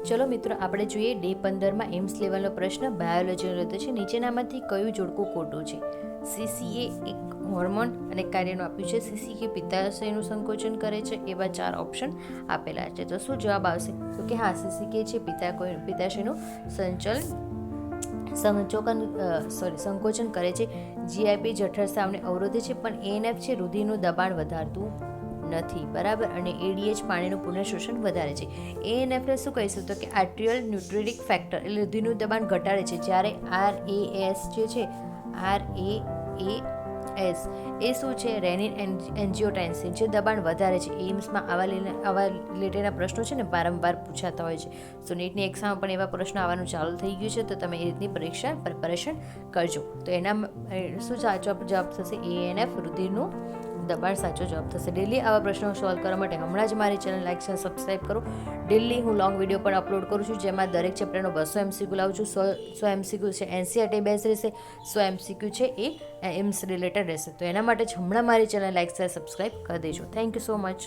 ચલો મિત્રો, આપણે જોઈએ ડે 15માં એમ્સ લેવલનો પ્રશ્ન બાયોલોજીનો લીધો છે. નીચેનામાંથી કયું જોડકું ખોટું છે? સીસીએ એક હોર્મોન અને કાર્યનું આપ્યું છે. સીસીકે પિત્તાશયનું સંકોચન કરે છે. એવા 4 ઓપ્શન આપેલા છે. તો શું જવાબ આવશે? તો કે હા, સીસીકે છે પિત્તાશયનું સંકોચન કરે છે. જીઆઈપી જઠરસ્રાવને અવરોધે છે, પણ એએનએફ છે રુધિરનું દબાણ વધારતું નથી. બરાબર. અને એડીએચ પાણીનું પુનઃશોષણ વધારે છે. એએનએફને શું કહીશું? તો કે આર્ટિયલ ન્યુટ્રિટિક ફેક્ટર, એટલે રુધિરનું દબાણ ઘટાડે છે. જ્યારે આરએએસ જે છે, આરએએસ એ શું છે? રેનિન એન્જિયોટેન્સિન, જે દબાણ વધારે છે. એમ્સમાં આવા રિલેટેડના પ્રશ્નો છે ને વારંવાર પૂછાતા હોય છે. સો નીટની એક્ઝામમાં પણ એવા પ્રશ્નો આવવાનું ચાલુ થઈ ગયું છે. તો તમે એ રીતની પરીક્ષા પ્રિપેરેશન કરજો. તો એના શું સાચો જવાબ થશે? એએનએફ, રુધિરનું દબાણ સાચો જવાબ થશે. ડેલી આવા પ્રશ્નો સોલ્વ કરવા માટે હમણાં જ મારી ચેનલ લાઈક અને સબસ્ક્રાઈબ કરો. ડેલી હું લોંગ વિડીયો પણ અપલોડ કરું છું, જેમાં દરેક ચેપ્ટરનો 200 MCQ લાવું છું. 100 MCQ છે NCERT બેઝ રહેશે, 100 MCQ છે એ એમ્સ રિલેટેડ રહેશે. તો એના માટે જ હમણાં મારી ચેનલ લાઈક અને સબસ્ક્રાઈબ કરી દેજો. Thank you so much.